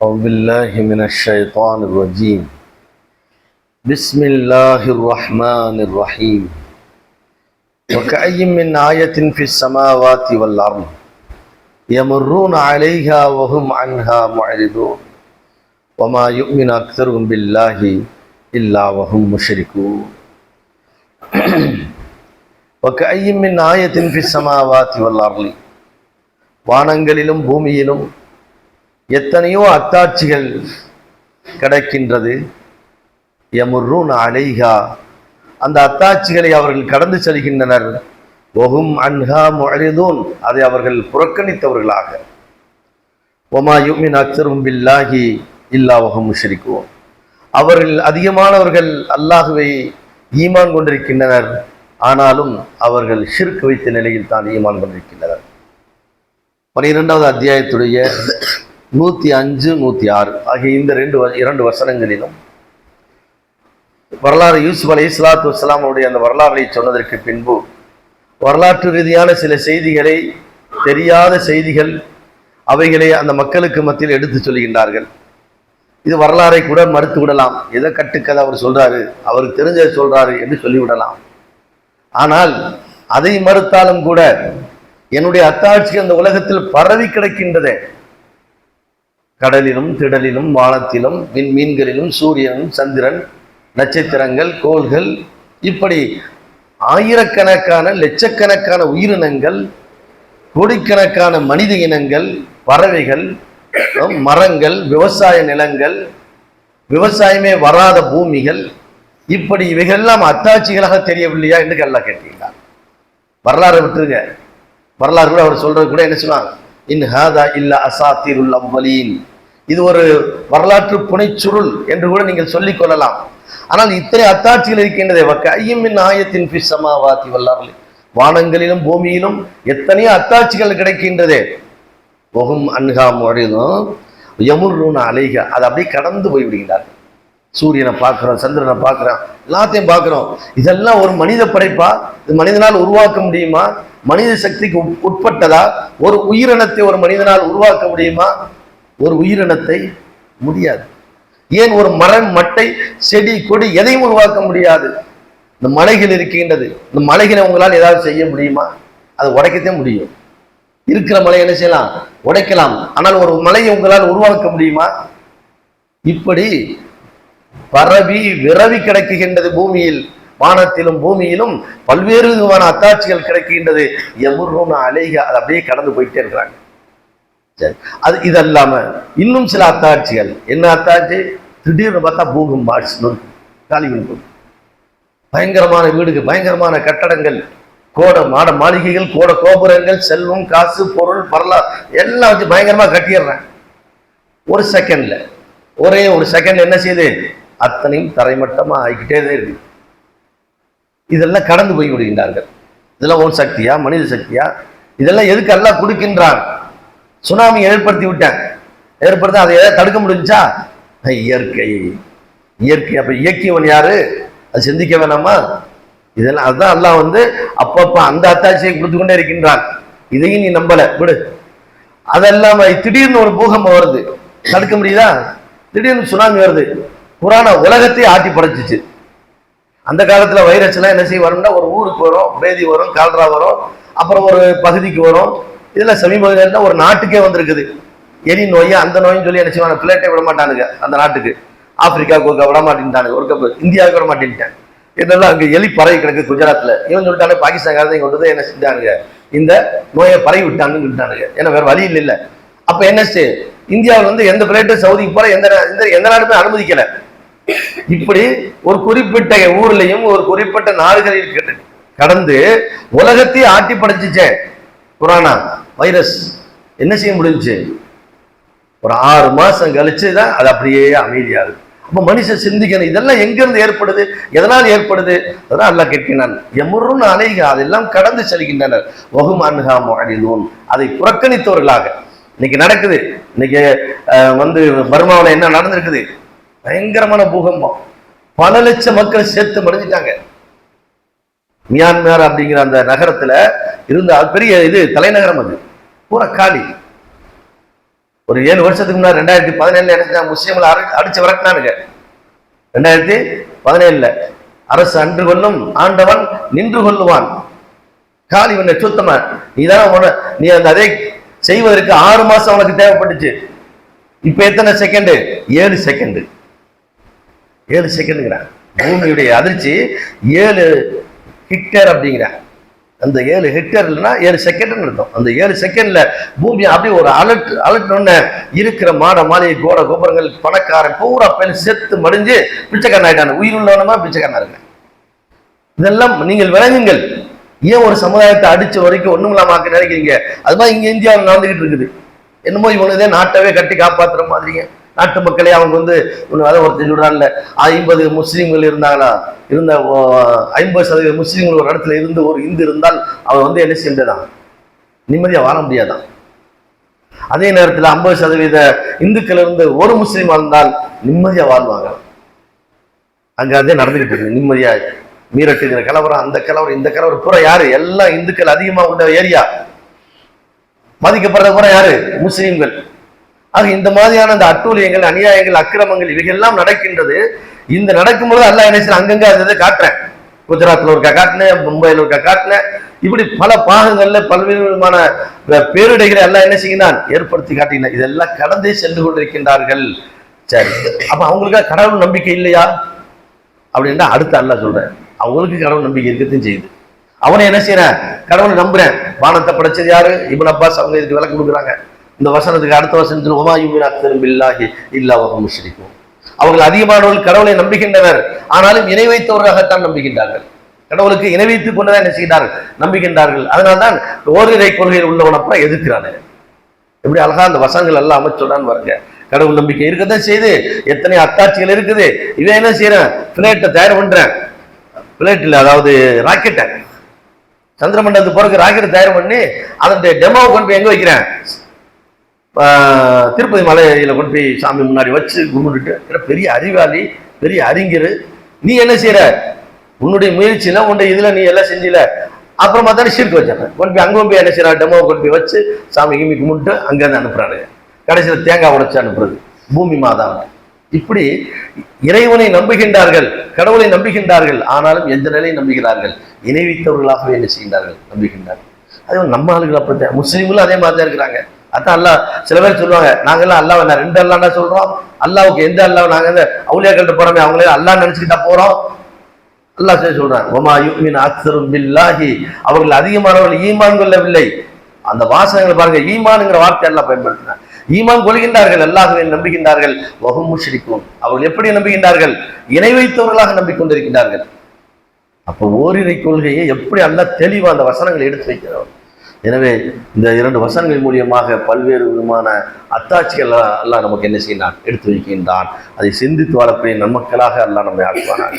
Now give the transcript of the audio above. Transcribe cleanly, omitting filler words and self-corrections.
أعوذ بالله من الشيطان الرجيم. بسم الله الرحمن الرحيم. وكأي من آية في السماوات والأرض يمرون عليها وهم عنها معرضون وما يؤمن أكثرهم بالله إلا وهم مشركون. وكأي من آية في السماوات والأرض வானங்களிலும் பூமியிலும் எத்தனையோ அத்தாட்சிகள் கிடைக்கின்றது. யமுர்ரூன அலைஹா, அந்த அத்தாட்சிகளை அவர்கள் கடந்து செல்கின்றனர். வஹும் அன்ஹா முஅரிதூன், அதை அவர்கள் புறக்கணித்தவர்களாக. வமா யுமின் அக்ஸருஹும் பில்லாஹி இல்லா வஹும் முஷ்ரிகூன், அவர்கள் அதிகமானவர்கள் அல்லாஹுவை ஈமான் கொண்டிருக்கின்றனர், ஆனாலும் அவர்கள் ஷிர்க் வைத்த நிலையில் தான் ஈமான் கொண்டிருக்கின்றனர். 12வது அத்தியாயத்துடைய 105, 106 ஆகிய இந்த இரண்டு வசனங்களிலும் வரலாறு யூசுப் அலைஹிஸ்ஸலாத்து வஸ்ஸலாம் அவருடைய அந்த வரலாறை சொன்னதற்கு பின்பு வரலாற்று ரீதியான சில செய்திகளை, தெரியாத செய்திகள், அவைகளை அந்த மக்களுக்கு மத்தியில் எடுத்து சொல்கின்றார்கள். இது வரலாறை கூட மறுத்து விடலாம். எதை கட்டுக்கதை அவர் சொல்றாரு, அவருக்கு தெரிஞ்சதை சொல்றாரு என்று சொல்லிவிடலாம். ஆனால் அதை மறுத்தாலும் கூட என்னுடைய அத்தாட்சி அந்த உலகத்தில் பரவி கிடக்கின்றதே. கடலிலும் திடலிலும் வானத்திலும் மீன்களிலும் சூரியனும் சந்திரன் நட்சத்திரங்கள் கோள்கள், இப்படி ஆயிரக்கணக்கான லட்சக்கணக்கான உயிரினங்கள், கோடிக்கணக்கான மனித இனங்கள், பறவைகள், மரங்கள், விவசாய நிலங்கள், விவசாயமே வராத பூமிகள், இப்படி இவைகளெல்லாம் அத்தாட்சிகளாக தெரியவில்லையா என்று அல்லாஹ் கேட்டீங்களா? வரலாறு விட்டுருங்க, வரலாறு கூட அவர் சொல்றது கூட என்ன சொல்லுவாங்க, இன் ஹாதா இல்லா அசாத்திருல் அவ்வலீன், இது ஒரு வரலாற்று புனைச்சுருள் என்று கூட நீங்கள் சொல்லிக் கொள்ளலாம். ஆனால் இத்தனை அத்தாட்சிகள் இருக்கின்றதே. வக்கையின் ஆயத்தின் ஃபி ஸமாவாத்தி வல் அர்லி, வானங்களிலும் பூமியிலும் எத்தனையோ அத்தாட்சிகள் கிடைக்கின்றதே. வஹும் அன்ஹா முஅரிதூன் யமுர்ரூன அலைஹா, அதை அப்படியே கடந்து போய் விடுகிறார்கள். சூரியனை பார்க்கிறோம், சந்திரனை பார்க்கிறோம், எல்லாத்தையும் பார்க்கிறோம். இதெல்லாம் ஒரு மனித படைப்பா? இது மனிதனால் உருவாக்க முடியுமா? மனித சக்திக்கு உட்பட்டதா? ஒரு உயிரினத்தை ஒரு மனிதனால் உருவாக்க முடியுமா? ஒரு உயிரினத்தை முடியாது. ஏன் ஒரு மரம், மட்டை, செடி, கொடி எதையும் உருவாக்க முடியாது. இந்த மலைகள் இருக்கின்றது, இந்த மலைகளை உங்களால் ஏதாவது செய்ய முடியுமா? அதை உடைக்கத்தே முடியும். இருக்கிற மலை என்ன செய்யலாம்? உடைக்கலாம். ஆனால் ஒரு மலையை உங்களால் உருவாக்க முடியுமா? இப்படி பரவி விரவி கிடக்குகின்றது பூமியில், வானத்திலும் பூமியிலும் பல்வேறு விதமான அத்தாட்சிகள் கிடைக்கின்றது. யமுர்ரூன அலைஹா, அதை அப்படியே கடந்து போயிட்டே இருக்கிறாங்க. சரி, அது இதல்லாம இன்னும் சில அத்தாட்சிகள். என்ன அத்தாட்சி? திடீர்னு பார்த்தா பூகம் காலிவின், பயங்கரமான வீடுகள், பயங்கரமான கட்டடங்கள், கோட மாட மாளிகைகள், கோட கோபுரங்கள், செல்வம், காசு, பொருள், வரலாறு எல்லாம் வச்சு பயங்கரமா கட்டிடுறேன். ஒரு செகண்ட்ல, ஒரே ஒரு செகண்ட் என்ன செய்யுது? அத்தனையும் தரைமட்டமா ஆகிக்கிட்டே தான் இருக்கு. இதெல்லாம் கடந்து போய் விடுகின்றார்கள். இதெல்லாம் ஓன் சக்தியா, மனித சக்தியா? இதெல்லாம் எதுக்கு எல்லாம் கொடுக்கின்றான்? சுனாமி ஏற்படுத்தி விட்டேன், ஏற்படுத்த அதை எதாவது தடுக்க முடிஞ்சா? இயற்கை, இயற்கை. அப்ப இயக்கியவன் யாரு? அது சிந்திக்க வேணாமா? இதெல்லாம் அதுதான் அல்லாஹ் அப்பப்ப அந்த அத்தாட்சியை கொடுத்து கொண்டே இருக்கின்றான். இதையும் நீ நம்பல, விடு. அதெல்லாம் திடீர்னு ஒரு பூகம்பம் வருது, தடுக்க முடியுதா? திடீர்னு சுனாமி வருது, புராண உலகத்தை ஆட்டி படைச்சிச்சு. அந்த காலத்துல வைரஸ் எல்லாம் என்ன செய்ய வரும்னா, ஒரு ஊருக்கு வரும், பேதி வரும், கால்ரா வரும், அப்புறம் ஒரு பகுதிக்கு வரும். இதுல சமீபத்தில் ஒரு நாட்டுக்கே வந்திருக்குது எலி நோய். அந்த நோயின்னு சொல்லி என்ன செய்வாங்க, பிளேட்டை விட மாட்டானுங்க அந்த நாட்டுக்கு. ஆப்பிரிக்காவுக்கு விட மாட்டேன்ட்டானுங்க, ஒரு கப்பு இந்தியாவுக்கு விட மாட்டேன்ட்டேன். இதெல்லாம் அங்கே எலி பறவை கிடக்கு குஜராத்ல. இவன் சொல்லிட்டானே, பாகிஸ்தான் கொண்டு என்ன செஞ்சானுங்க, இந்த நோயை பரவி விட்டாங்கன்னு சொல்லிட்டானுங்க. ஏன்னா வேற வழி இல்லை. அப்ப என்ன இந்தியாவில் எந்த பிளேட்டும் சவுதிக்கு போற எந்த நாடுமே அனுமதிக்கல. இப்படி ஒரு குறிப்பிட்ட ஊர்லயும் ஒரு குறிப்பிட்ட நாடுகளில் கடந்து உலகத்தையே ஆட்டி படைச்சிச்சே கொரோனா வைரஸ். என்ன செய்ய முடிஞ்சு? ஒரு 6 மாசம் கழிச்சு தான் அது அப்படியே அமைதியாகுது. அப்ப மனுஷன் சிந்திக்கணும், இதெல்லாம் எங்கிருந்து ஏற்படுது, எதனால் ஏற்படுது? அதான் அல்லாஹ் கேட்கிறான். யமுர்ரூன அலைஹா, அதெல்லாம் கடந்து செல்கின்றனர். வஹும் அன்ஹா முஅரிதூன், அதை புறக்கணித்தவர்களாக. இன்னைக்கு நடக்குது. இன்னைக்கு பர்மாவில் என்ன நடந்திருக்குது? பயங்கரமான பூகம்பம், பல லட்சம் மக்கள் சேர்த்து மடிஞ்சிட்டாங்க. மியான்மர் அப்படிங்கிற அந்த நகரத்துல இருந்த பெரிய தலைநகரம், அது பூரா காலி. ஒரு 7 வருஷத்துக்கு முன்னாடி 2017 என்ன முஸ்லீம்களை அடிச்சு விரட்டினானுங்க. 2017 அரசு அன்று கொள்ளும் ஆண்டவன் நின்று கொள்ளுவான். காலிவனை சுத்தமா நீ அதை செய்வதற்கு 6 மாசம் உனக்கு தேவைப்பட்டுச்சு. இப்ப எத்தனை செகண்ட்? 7 செகண்ட். 7 செகண்டுங்கிறான். பூமியுடைய அதிர்ச்சி 7 ஹெக்டேர் அப்படிங்கிறான். அந்த 7 ஹெக்டேர் இல்லைன்னா 7 செகண்ட் இருக்கும். அந்த 7 செகண்ட்ல பூமி அப்படியே ஒரு அலர்ட் ஒண்ணு இருக்கிற மாளிகை கோட கோபுரங்கள் பணக்காரன் பூரா பெண் செத்து மடிஞ்சு பிச்சைக்காரன் ஆயிட்டான. உயிர் உள்ளவனமா பிச்சைக்காரனா இருக்க. இதெல்லாம் நீங்கள் விளங்குங்கள். ஏன் ஒரு சமுதாயத்தை அடிச்ச வரைக்கும் ஒண்ணுமில்லாம நினைக்கிறீங்க? அது மாதிரி இங்க இந்தியாவில் நடந்துகிட்டு இருக்குது. என்னமோ இவனுதே நாட்டவே கட்டி காப்பாத்துற மாதிரிங்க. நாட்டு மக்களே அவங்க அதை ஒருத்தர் சொல்றான்ல, 50 முஸ்லீம்கள் இருந்தாங்களா, இருந்த 50% முஸ்லீம்கள் ஒரு இடத்துல இருந்து ஒரு இந்து இருந்தால் அவன் என்ன செஞ்சதான் நிம்மதியா வாழ முடியாதான். அதே நேரத்தில் 50% இந்துக்கள் இருந்து ஒரு முஸ்லீம் வாழ்ந்தால் நிம்மதியா வாழ்வாங்க. அங்க அதே நடந்துகிட்டு இருக்கு. நிம்மதியா மீரட்டுங்கிற கலவரம், அந்த கலவரம், இந்த கலவரம் பூரா யாரு? எல்லாம் இந்துக்கள் அதிகமா உள்ள ஏரியா. பாதிக்கப்படுற பூரா யாரு? முஸ்லீம்கள். ஆக இந்த மாதிரியான அந்த அட்டூழியங்கள், அநியாயங்கள், அக்கிரமங்கள் இவைகள்லாம் நடக்கின்றது. இந்த நடக்கும்போது எல்லாம் என்ன செய்ய அங்கங்க அதை காட்டுறேன். குஜராத்ல ஒருக்கா காட்டினேன், மும்பையில் ஒருக்கா காட்டினேன். இப்படி பல பாகங்கள்ல பல்வேறு விதமான பேரிடைகளை எல்லாம் என்ன செய்யினான் ஏற்படுத்தி காட்டினான். இதெல்லாம் கடந்தே சென்று கொண்டிருக்கின்றார்கள். சரி, அப்ப அவங்களுக்கா கடவுள் நம்பிக்கை இல்லையா அப்படின்னா அடுத்து அல்லாஹ் சொல்றேன், அவங்களுக்கு கடவுள் நம்பிக்கை இருக்கத்தையும் செய்யுது. அவனை என்ன செய்யறேன்? கடவுளை நம்புறேன். வானத்தை படைச்சது யாரு? இப்னு அப்பாஸ் அவங்க இதுக்கு விளக்கம் கொடுக்குறாங்க. இந்த வசனத்துக்கு அடுத்த வசனத்தில் ஒமா யுமினு அக்ஸருஹும் பில்லாஹி இல்லா வஹும் முஷ்ரிகூன். அவர்கள் அதிகமானவர்கள் கடவுளை நம்புகின்றனர், ஆனாலும் இணை வைத்தவர்களாகத்தான் நம்புகின்றார்கள். கடவுளுக்கு இணை வைத்துக் கொண்டுதான் என்ன செய்கிறார்கள்? நம்புகின்றார்கள். அதனால்தான் ஓரிரை கொள்கையில் உள்ளவனப்ப எதிர்க்கிறாங்க. எப்படி அழகா அந்த வசனங்கள் எல்லாம் அமைச்சோடான்னு பாருங்க. கடவுள் நம்பிக்கை இருக்கத்தான் செய்து, எத்தனை அத்தாட்சிகள் இருக்குது. இவன் என்ன செய்யறேன்? பிளேட்டை தயார் பண்றேன். பிளேட்ல அதாவது ராக்கெட்டை, சந்திரமண்டலத்துக்கு போறதுக்கு ராக்கெட்டை தயார் பண்ணி அதனுடைய டெமோவை கொண்டு போய் எங்க வைக்கிறேன்? திருப்பதி மலையில கொண்டு போய் சாமி முன்னாடி வச்சு கும்பிட்டுட்டு, பெரிய அறிவாளி, பெரிய அறிஞர், நீ என்ன செய்யற? உன்னுடைய முயற்சியில உன்னுடைய இதுல நீ எல்லாம் செஞ்சல. அப்புறமா தானே சீர்க்கு வச்சாங்க. கொண்டு போய் அங்கே போய் என்ன செய்யறா? டெமோவை கொண்டு போய் வச்சு சாமி கிமி கும்பிட்டு அங்கேருந்து அனுப்புறானுங்க. கடைசியில் தேங்காய் உடைச்சு அனுப்புறது பூமி மாதா. இப்படி இறைவனை நம்புகின்றார்கள், கடவுளை நம்புகின்றார்கள், ஆனாலும் எந்த நிலையை நம்புகிறார்கள்? இணைவித்தவர்களாகவே என்ன செய்கின்றார்கள்? நம்புகின்றார்கள். அதே நம்ம ஆளுகள் அப்படித்தான். முஸ்லீம்களும் அதே மாதிரி தான் இருக்கிறாங்க. அதான் அல்லாஹ் சில பேர் சொல்லுவாங்க, நாங்கெல்லாம் அல்லாஹ் என்ன 2 அல்லாஹ்னா சொல்றோம். அல்லாவுக்கு எந்த அல்லாஹ்? நாங்க அவுலியாக்கள்கிட்ட போறோமே, அவங்களே அல்லாஹ் நினைச்சுக்கிட்டா போறோம். அல்லாஹ் சொல்றாங்க, ஒமா யுமினு அக்ஸருஹும் பில்லாஹி, அவர்கள் அதிகமானவர்கள் ஈமான் கொள்ளவில்லை. அந்த வாசகங்களை பாருங்க, ஈமான்ங்கிற வார்த்தை எல்லாம் பயன்படுத்தினார். ஈமான் கொள்கின்றார்கள், அல்லாஹ்வை நம்புகின்றார்கள், வஹும் முஷ்ரிகூன், அவர்கள் எப்படி நம்புகின்றார்கள்? இணை வைத்தவர்களாக நம்பிக்கொண்டிருக்கின்றார்கள். அப்போ ஓரிரை கொள்கையை எப்படி அல்லாஹ் தெளிவா அந்த வசனங்களை எடுத்து வைக்கிறார். எனவே இந்த 2 வசனங்கள் மூலியமாக பல்வேறு விதமான அத்தாட்சிகள் அல்லாஹ் நமக்கு என்ன செய்யலாம் எடுத்து வைக்கின்றான். அதை சிந்தித்து வாழக்கூடிய நன்மக்களாக அல்லாஹ் நம்மை ஆக்குவானாக.